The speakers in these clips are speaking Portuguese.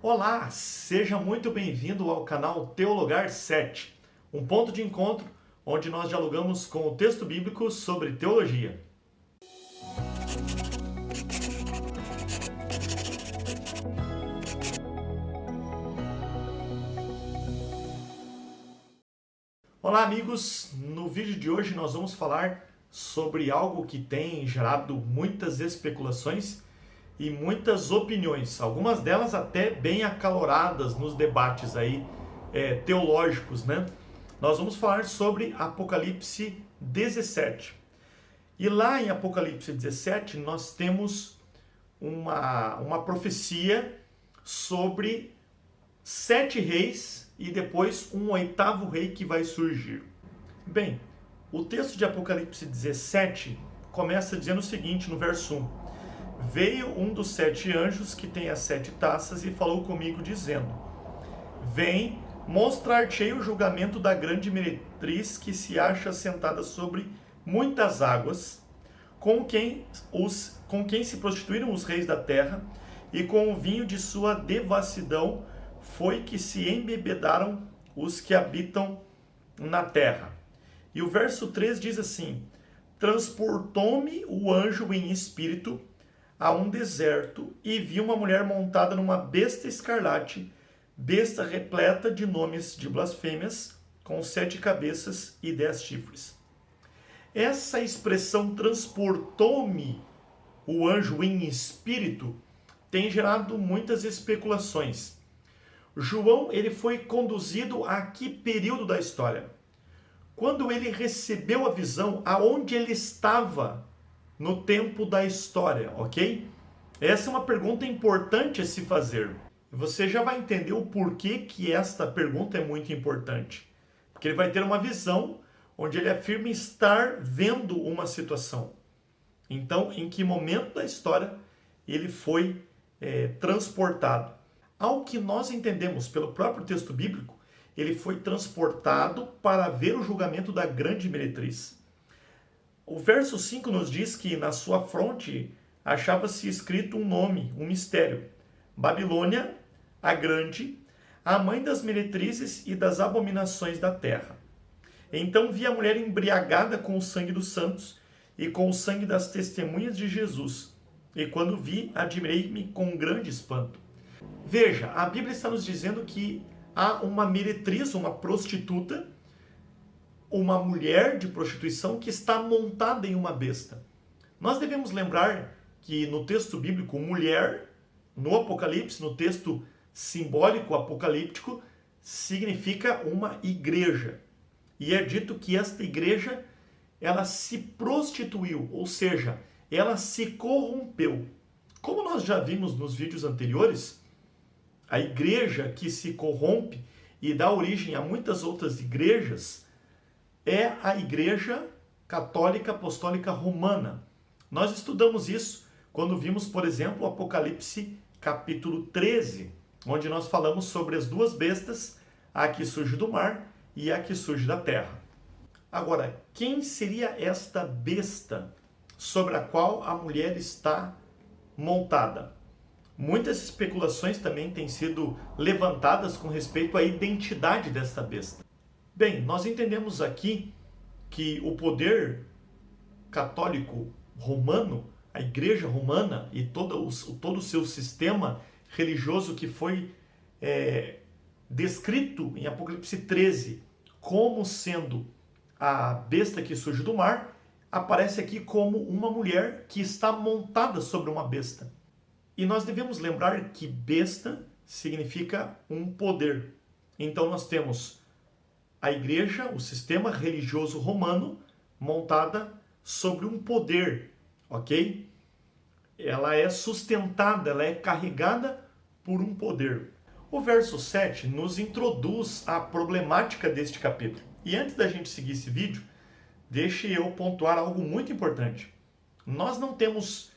Olá, seja muito bem-vindo ao canal Teologar 7, um ponto de encontro onde nós dialogamos com o texto bíblico sobre teologia. Olá, amigos! No vídeo de hoje nós vamos falar sobre algo que tem gerado muitas especulações e muitas opiniões, algumas delas até bem acaloradas nos debates aí teológicos, né? Nós vamos falar sobre Apocalipse 17. E lá em Apocalipse 17 nós temos uma profecia sobre 7 reis e depois um 8º rei que vai surgir. Bem, o texto de Apocalipse 17 começa dizendo o seguinte no verso 1. Veio um dos 7 anjos que tem as 7 taças e falou comigo dizendo: Vem, mostrar-te-ei o julgamento da grande meretriz que se acha sentada sobre muitas águas, com quem se prostituíram os reis da terra, e com o vinho de sua devassidão foi que se embebedaram os que habitam na terra. E o verso 3 diz assim: Transportou-me o anjo em espírito a um deserto, e vi uma mulher montada numa besta escarlate, besta repleta de nomes de blasfêmias, com 7 cabeças e 10 chifres. Essa expressão transportou-me o anjo em espírito tem gerado muitas especulações. João, ele foi conduzido a que período da história? Quando ele recebeu a visão, aonde ele estava no tempo da história, ok? Essa é uma pergunta importante a se fazer. Você já vai entender o porquê que esta pergunta é muito importante. Porque ele vai ter uma visão onde ele afirma estar vendo uma situação. Então, em que momento da história ele foi transportado? Ao que nós entendemos pelo próprio texto bíblico, ele foi transportado para ver o julgamento da grande meretriz. O verso 5 nos diz que na sua fronte achava-se escrito um nome, um mistério. Babilônia, a grande, a mãe das meretrizes e das abominações da terra. Então vi a mulher embriagada com o sangue dos santos e com o sangue das testemunhas de Jesus. E quando vi, admirei-me com grande espanto. Veja, a Bíblia está nos dizendo que há uma meretriz, uma prostituta, uma mulher de prostituição que está montada em uma besta. Nós devemos lembrar que no texto bíblico, mulher, no Apocalipse, no texto simbólico apocalíptico, significa uma igreja. E é dito que esta igreja, ela se prostituiu, ou seja, ela se corrompeu. Como nós já vimos nos vídeos anteriores, a igreja que se corrompe e dá origem a muitas outras igrejas é a Igreja Católica Apostólica Romana. Nós estudamos isso quando vimos, por exemplo, o Apocalipse capítulo 13, onde nós falamos sobre as 2 bestas, a que surge do mar e a que surge da terra. Agora, quem seria esta besta sobre a qual a mulher está montada? Muitas especulações também têm sido levantadas com respeito à identidade desta besta. Bem, nós entendemos aqui que o poder católico romano, a igreja romana e todo o seu sistema religioso que foi descrito em Apocalipse 13 como sendo a besta que surge do mar, aparece aqui como uma mulher que está montada sobre uma besta. E nós devemos lembrar que besta significa um poder. Então nós temos a igreja, o sistema religioso romano, montada sobre um poder, ok? Ela é sustentada, ela é carregada por um poder. O verso 7 nos introduz a problemática deste capítulo. E antes da gente seguir esse vídeo, deixe eu pontuar algo muito importante. Nós não temos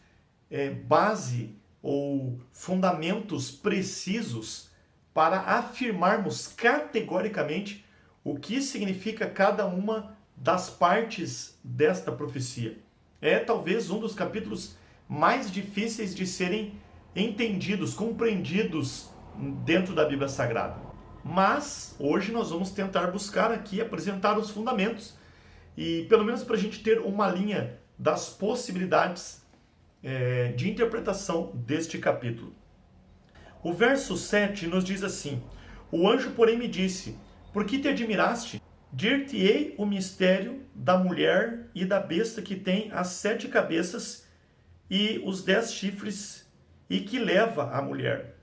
base ou fundamentos precisos para afirmarmos categoricamente o que significa cada uma das partes desta profecia. É talvez um dos capítulos mais difíceis de serem entendidos, compreendidos dentro da Bíblia Sagrada. Mas hoje nós vamos tentar buscar aqui apresentar os fundamentos e pelo menos para a gente ter uma linha das possibilidades de interpretação deste capítulo. O verso 7 nos diz assim: o anjo, porém, me disse: por que te admiraste? Dir-te-ei o mistério da mulher e da besta que tem as 7 cabeças e os 10 chifres e que leva a mulher.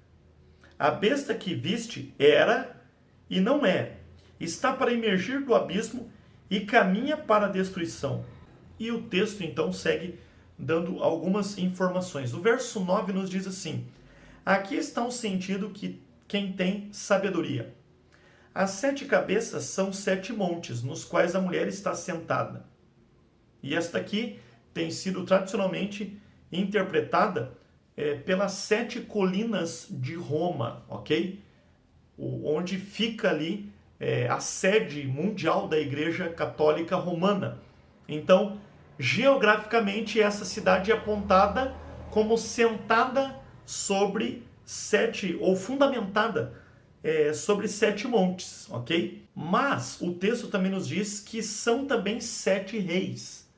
A besta que viste era e não é, está para emergir do abismo e caminha para a destruição. E o texto então segue dando algumas informações. O verso 9 nos diz assim: aqui está um sentido que quem tem sabedoria. As 7 cabeças são 7 montes, nos quais a mulher está sentada. E esta aqui tem sido tradicionalmente interpretada pelas 7 colinas de Roma, ok? Onde fica ali a sede mundial da Igreja Católica Romana. Então, geograficamente, essa cidade é apontada como sentada sobre 7, ou fundamentada sobre 7 montes, ok? Mas o texto também nos diz que são também 7 reis.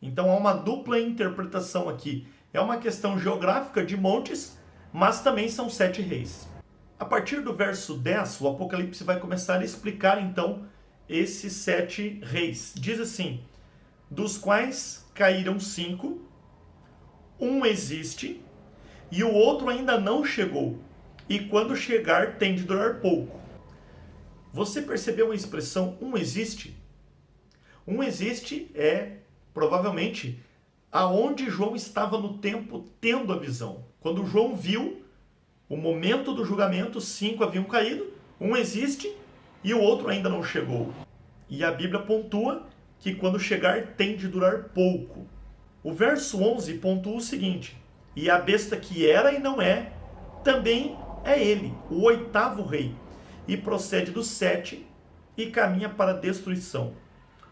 Então há uma dupla interpretação aqui. É uma questão geográfica de montes, mas também são 7 reis. A partir do verso 10, o Apocalipse vai começar a explicar então esses 7 reis. Diz assim: dos quais caíram 5, um existe e o outro ainda não chegou, e quando chegar tem de durar pouco. Você percebeu a expressão um existe? Um existe é provavelmente aonde João estava no tempo tendo a visão. Quando João viu o momento do julgamento, 5 haviam caído, um existe e o outro ainda não chegou. E a Bíblia pontua que quando chegar tem de durar pouco. O verso 11 pontua o seguinte: e a besta que era e não é, também é ele, o 8º rei, e procede do 7 e caminha para a destruição.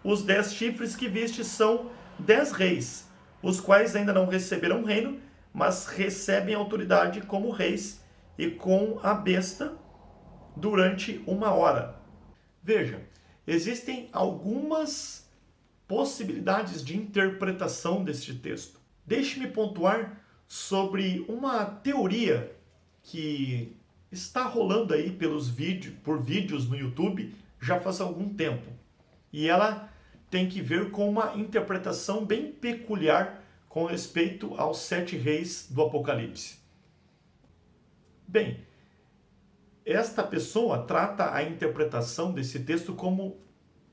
Os 10 chifres que viste são 10 reis, os quais ainda não receberam reino, mas recebem autoridade como reis e com a besta durante 1 hora. Veja, existem algumas possibilidades de interpretação deste texto. Deixe-me pontuar sobre uma teoria que está rolando aí por vídeos no YouTube já faz algum tempo. E ela tem que ver com uma interpretação bem peculiar com respeito aos 7 reis do Apocalipse. Bem, esta pessoa trata a interpretação desse texto como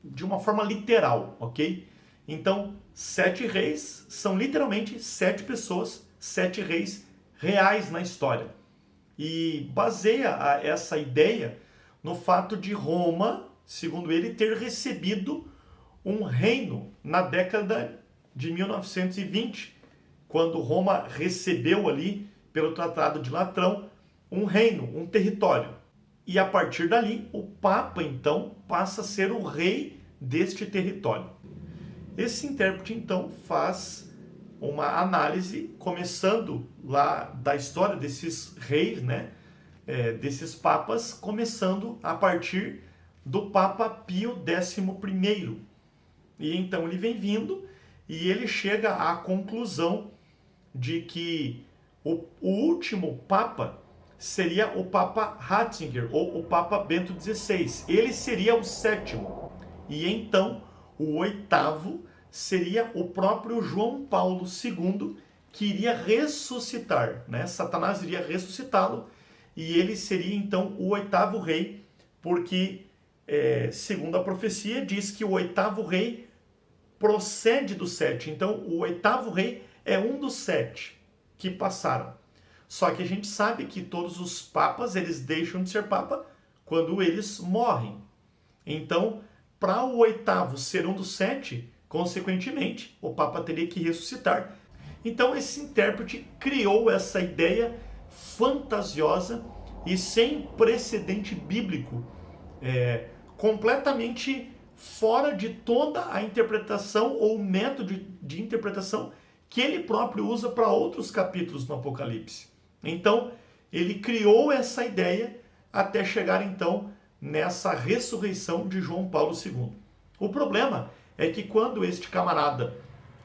de uma forma literal, ok? Então, 7 reis são literalmente 7 pessoas, 7 reis reais na história. E baseia essa ideia no fato de Roma, segundo ele, ter recebido um reino na década de 1920, quando Roma recebeu ali, pelo Tratado de Latrão, um reino, um território. E a partir dali, o Papa, então, passa a ser o rei deste território. Esse intérprete, então, faz uma análise, começando lá da história desses reis, né? Desses papas, começando a partir do Papa Pio XI. E então ele vem vindo e ele chega à conclusão de que o último Papa seria o Papa Ratzinger, ou o Papa Bento XVI. Ele seria o 7º. E então o 8º seria o próprio João Paulo II, que iria ressuscitar, né? Satanás iria ressuscitá-lo e ele seria então o 8º rei, porque, segundo a profecia, diz que o 8º rei procede do 7. Então, o 8º rei é um dos 7 que passaram. Só que a gente sabe que todos os papas, eles deixam de ser papa quando eles morrem. Então, para o 8º ser um dos 7, consequentemente, o Papa teria que ressuscitar. Então esse intérprete criou essa ideia fantasiosa e sem precedente bíblico, completamente fora de toda a interpretação ou método de interpretação que ele próprio usa para outros capítulos no Apocalipse. Então, ele criou essa ideia até chegar então nessa ressurreição de João Paulo II. O problema é que quando este camarada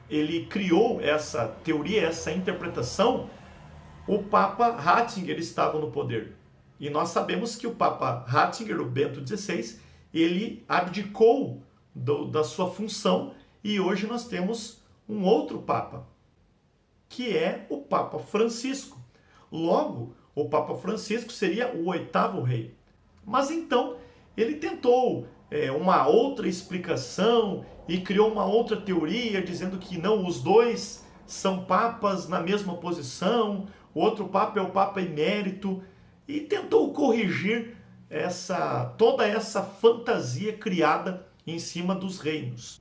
ele criou essa teoria, essa interpretação, o Papa Ratzinger estava no poder. E nós sabemos que o Papa Ratzinger, o Bento XVI, ele abdicou da sua função e hoje nós temos um outro Papa, que é o Papa Francisco. Logo, o Papa Francisco seria o oitavo rei. Mas então, ele tentou uma outra explicação e criou uma outra teoria, dizendo que não, os dois são papas na mesma posição, o outro papa é o Papa Emérito, e tentou corrigir toda essa fantasia criada em cima dos reinos.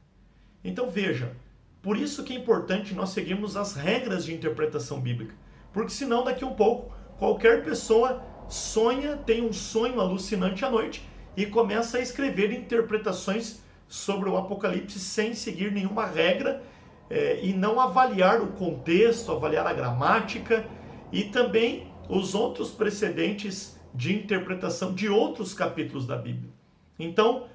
Então veja, por isso que é importante nós seguirmos as regras de interpretação bíblica, porque senão daqui a um pouco qualquer pessoa sonha, tem um sonho alucinante à noite e começa a escrever interpretações sobre o Apocalipse sem seguir nenhuma regra e não avaliar o contexto, avaliar a gramática e também os outros precedentes de interpretação de outros capítulos da Bíblia. Então,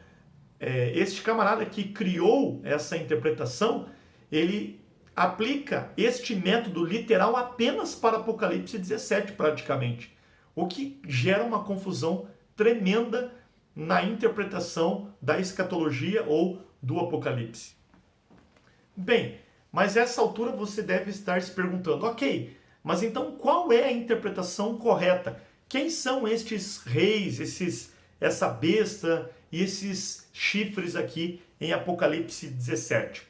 este camarada que criou essa interpretação, ele aplica este método literal apenas para Apocalipse 17, praticamente, o que gera uma confusão tremenda na interpretação da escatologia ou do Apocalipse. Bem, mas a essa altura você deve estar se perguntando, ok, mas então qual é a interpretação correta? Quem são estes reis, essa besta e esses chifres aqui em Apocalipse 17?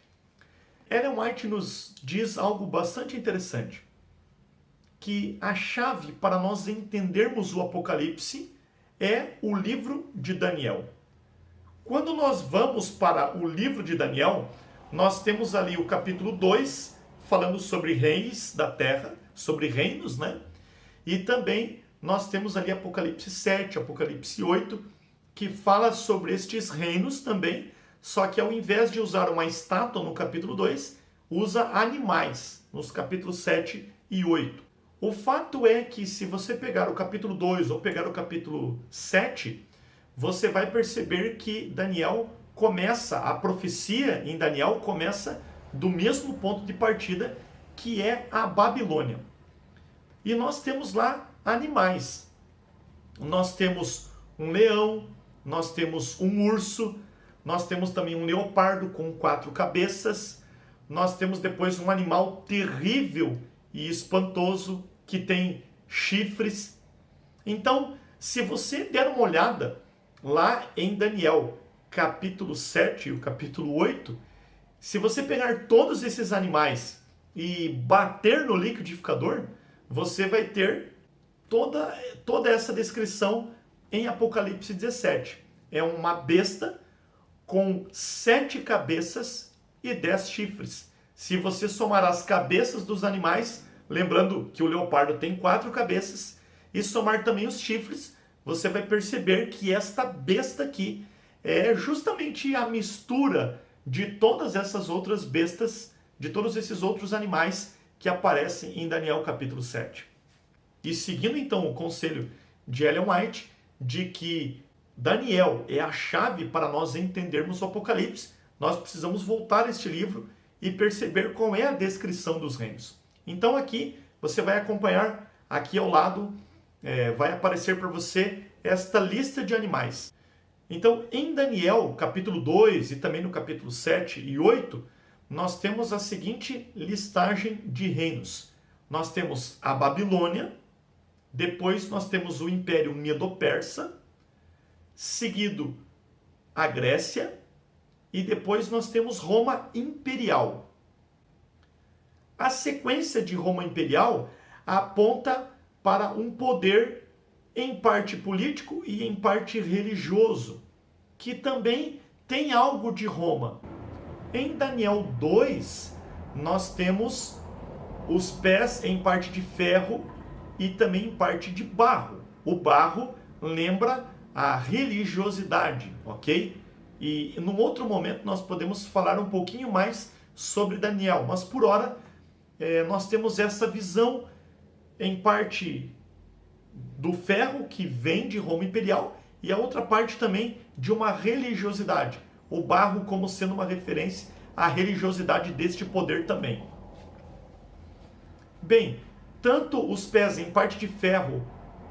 Ellen White nos diz algo bastante interessante, que a chave para nós entendermos o Apocalipse é o livro de Daniel. Quando nós vamos para o livro de Daniel, nós temos ali o capítulo 2, falando sobre reis da terra, sobre reinos, né? E também nós temos ali Apocalipse 7, Apocalipse 8, que fala sobre estes reinos também, só que ao invés de usar uma estátua no capítulo 2, usa animais nos capítulos 7 e 8. O fato é que se você pegar o capítulo 2 ou pegar o capítulo 7, você vai perceber que a profecia em Daniel começa do mesmo ponto de partida, que é a Babilônia. E nós temos lá animais. Nós temos um leão, nós temos um urso, nós temos também um leopardo com 4 cabeças, nós temos depois um animal terrível e espantoso que tem chifres. Então, se você der uma olhada lá em Daniel, capítulo 7 e o capítulo 8, se você pegar todos esses animais e bater no liquidificador, você vai ter toda essa descrição em Apocalipse 17. É uma besta com 7 cabeças e 10 chifres. Se você somar as cabeças dos animais, lembrando que o leopardo tem 4 cabeças, e somar também os chifres, você vai perceber que esta besta aqui é justamente a mistura de todas essas outras bestas, de todos esses outros animais que aparecem em Daniel capítulo 7. E seguindo então o conselho de Ellen White, de que Daniel é a chave para nós entendermos o Apocalipse, nós precisamos voltar a este livro e perceber qual é a descrição dos reinos. Então aqui você vai acompanhar, aqui ao lado vai aparecer para você esta lista de animais. Então em Daniel capítulo 2 e também no capítulo 7 e 8, nós temos a seguinte listagem de reinos. Nós temos a Babilônia, depois nós temos o Império Medo-Persa, seguido a Grécia, e depois nós temos Roma Imperial. A sequência de Roma Imperial aponta para um poder em parte político e em parte religioso, que também tem algo de Roma. Em Daniel 2, nós temos os pés em parte de ferro e também em parte de barro. O barro lembra a religiosidade, ok? E num outro momento nós podemos falar um pouquinho mais sobre Daniel, mas por hora nós temos essa visão em parte do ferro que vem de Roma Imperial e a outra parte também de uma religiosidade. O barro como sendo uma referência à religiosidade deste poder também. Bem, tanto os pés em parte de ferro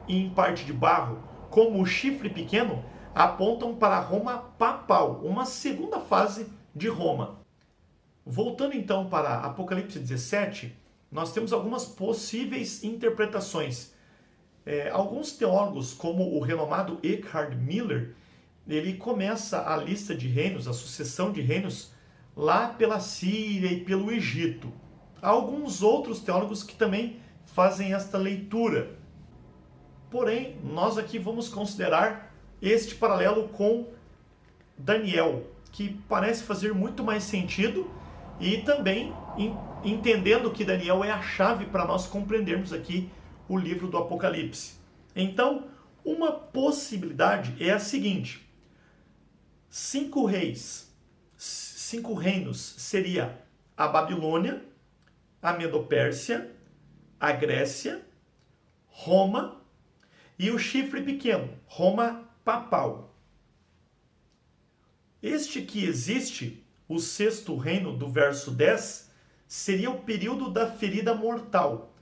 e em parte de barro, como o chifre pequeno, apontam para Roma papal, uma segunda fase de Roma. Voltando então para Apocalipse 17, nós temos algumas possíveis interpretações. Alguns teólogos, como o renomado Eckhard Miller, ele começa a lista de reinos, a sucessão de reinos, lá pela Síria e pelo Egito. Há alguns outros teólogos que também fazem esta leitura. Porém, nós aqui vamos considerar este paralelo com Daniel, que parece fazer muito mais sentido e também entendendo que Daniel é a chave para nós compreendermos aqui o livro do Apocalipse. Então, uma possibilidade é a seguinte: 5 reinos seria a Babilônia, a Medopérsia, a Grécia, Roma e o chifre pequeno, Roma papal. Este que existe, o 6º reino do verso 10, seria o período da ferida mortal,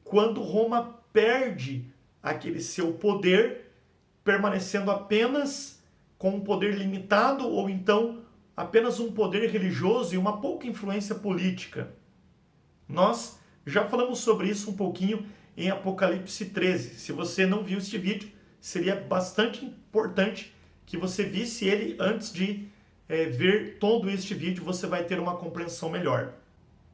quando Roma perde aquele seu poder, permanecendo apenas com um poder limitado ou então apenas um poder religioso e uma pouca influência política. Nós já falamos sobre isso um pouquinho em Apocalipse 13. Se você não viu este vídeo, seria bastante importante que você visse ele antes de ver todo este vídeo, você vai ter uma compreensão melhor.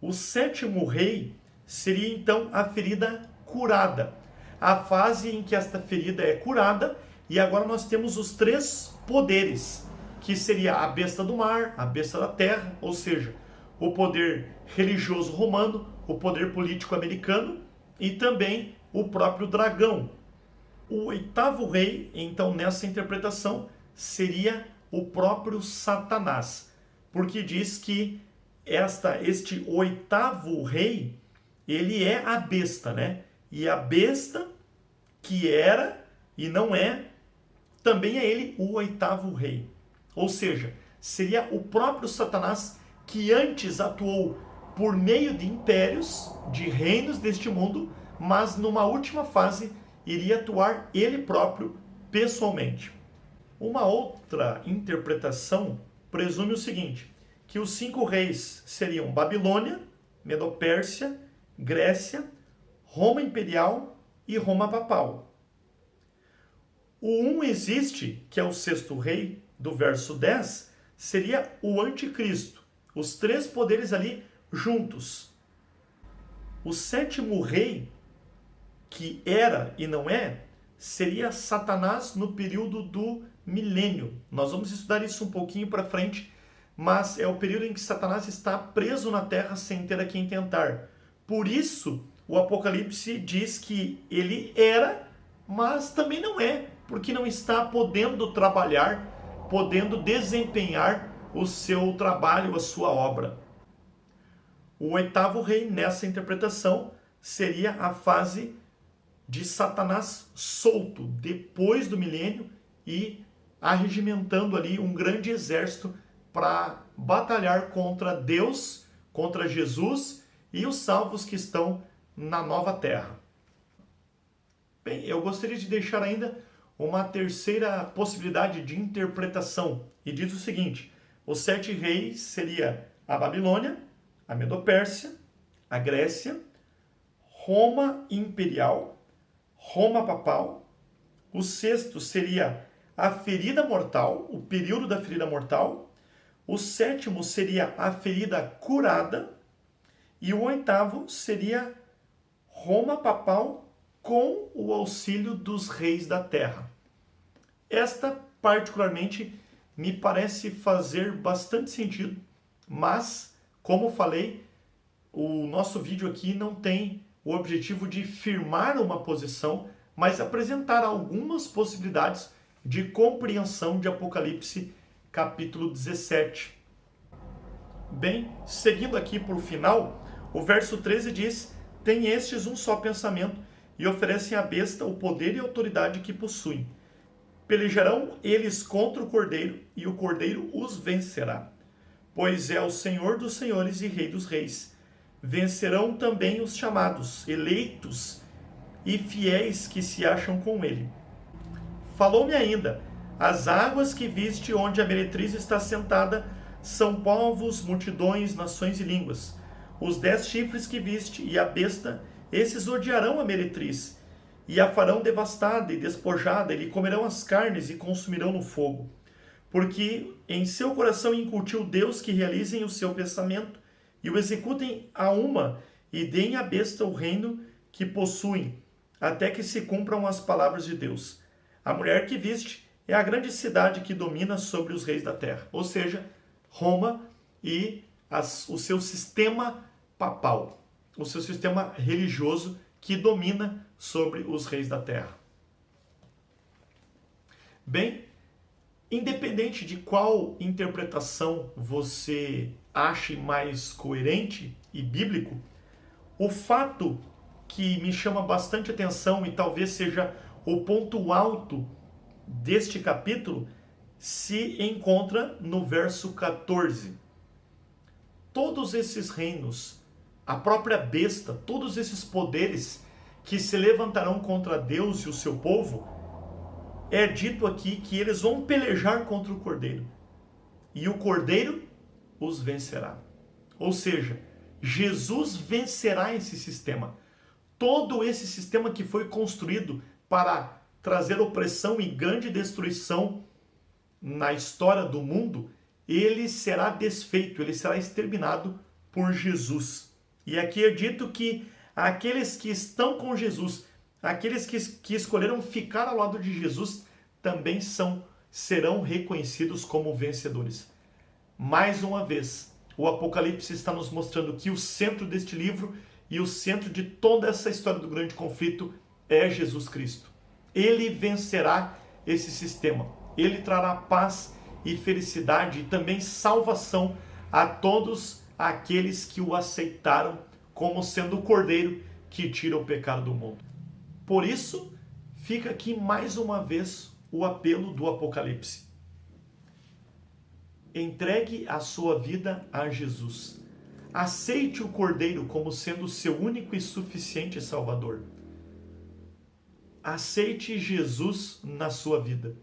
O 7º rei seria então a ferida curada, a fase em que esta ferida é curada, e agora nós temos os 3 poderes, que seria a besta do mar, a besta da terra, ou seja, o poder religioso romano, o poder político americano e também o próprio dragão. O 8º rei, então, nessa interpretação, seria o próprio Satanás, porque diz que este 8º rei, ele é a besta, né? E a besta que era e não é, também é ele o 8º rei. Ou seja, seria o próprio Satanás que antes atuou por meio de impérios, de reinos deste mundo, mas numa última fase iria atuar ele próprio pessoalmente. Uma outra interpretação presume o seguinte, que os 5 reis seriam Babilônia, Medopérsia, Grécia, Roma Imperial e Roma Papal. O 1 existe, que é o 6º rei, do verso 10, seria o anticristo. Os 3 poderes ali juntos. O 7º rei, que era e não é, seria Satanás no período do milênio. Nós vamos estudar isso um pouquinho para frente, mas é o período em que Satanás está preso na terra sem ter a quem tentar. Por isso, o Apocalipse diz que ele era, mas também não é, porque não está podendo trabalhar, podendo desempenhar o seu trabalho, a sua obra. O 8º rei, nessa interpretação, seria a fase de Satanás solto, depois do milênio, e arregimentando ali um grande exército para batalhar contra Deus, contra Jesus e os salvos que estão na nova terra. Bem, eu gostaria de deixar ainda uma terceira possibilidade de interpretação, e diz o seguinte: os 7 reis seria a Babilônia, a Medopérsia, a Grécia, Roma Imperial, Roma Papal. O 6º seria a ferida mortal, o período da ferida mortal. O 7º seria a ferida curada. E o 8º seria Roma Papal com o auxílio dos reis da terra. Esta, particularmente, me parece fazer bastante sentido, mas, como falei, o nosso vídeo aqui não tem o objetivo de firmar uma posição, mas apresentar algumas possibilidades de compreensão de Apocalipse capítulo 17. Bem, seguindo aqui para o final, o verso 13 diz: tem estes um só pensamento e oferecem à besta o poder e a autoridade que possuem. Pelejarão eles contra o cordeiro, e o cordeiro os vencerá, pois é o Senhor dos senhores e Rei dos reis. Vencerão também os chamados, eleitos e fiéis que se acham com ele. Falou-me ainda: as águas que viste onde a meretriz está sentada são povos, multidões, nações e línguas. Os 10 chifres que viste e a besta, esses odiarão a meretriz, e a farão devastada e despojada, e lhe comerão as carnes e consumirão no fogo. Porque em seu coração incutiu Deus que realizem o seu pensamento, e o executem a uma, e deem à besta o reino que possuem, até que se cumpram as palavras de Deus. A mulher que viste é a grande cidade que domina sobre os reis da terra, ou seja, Roma e o seu sistema papal, o seu sistema religioso que domina sobre os reis da terra. Bem, independente de qual interpretação você ache mais coerente e bíblico, o fato que me chama bastante atenção e talvez seja o ponto alto deste capítulo se encontra no verso 14. Todos esses reinos, a própria besta, todos esses poderes que se levantarão contra Deus e o seu povo, é dito aqui que eles vão pelejar contra o cordeiro, e o cordeiro os vencerá. Ou seja, Jesus vencerá esse sistema. Todo esse sistema que foi construído para trazer opressão e grande destruição na história do mundo, ele será desfeito, ele será exterminado por Jesus. E aqui é dito que aqueles que estão com Jesus, aqueles que escolheram ficar ao lado de Jesus, também serão reconhecidos como vencedores. Mais uma vez, o Apocalipse está nos mostrando que o centro deste livro e o centro de toda essa história do grande conflito é Jesus Cristo. Ele vencerá esse sistema. Ele trará paz e felicidade e também salvação a todos aqueles que o aceitaram como sendo o Cordeiro que tira o pecado do mundo. Por isso, fica aqui mais uma vez o apelo do Apocalipse. Entregue a sua vida a Jesus. Aceite o Cordeiro como sendo o seu único e suficiente Salvador. Aceite Jesus na sua vida.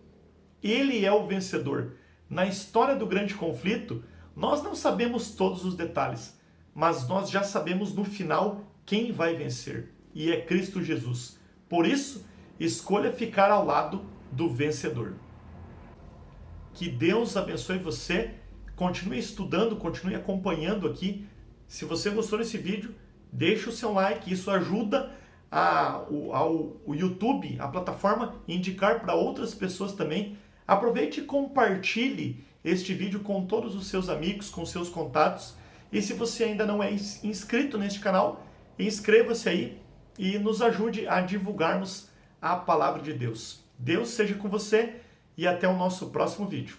Ele é o vencedor. Na história do grande conflito, nós não sabemos todos os detalhes, mas nós já sabemos no final quem vai vencer. E é Cristo Jesus. Por isso, escolha ficar ao lado do vencedor. Que Deus abençoe você. Continue estudando, continue acompanhando aqui. Se você gostou desse vídeo, deixe o seu like. Isso ajuda o YouTube, a plataforma, indicar para outras pessoas também. Aproveite e compartilhe este vídeo com todos os seus amigos, com seus contatos. E se você ainda não é inscrito neste canal, inscreva-se aí e nos ajude a divulgarmos a palavra de Deus. Deus seja com você e até o nosso próximo vídeo.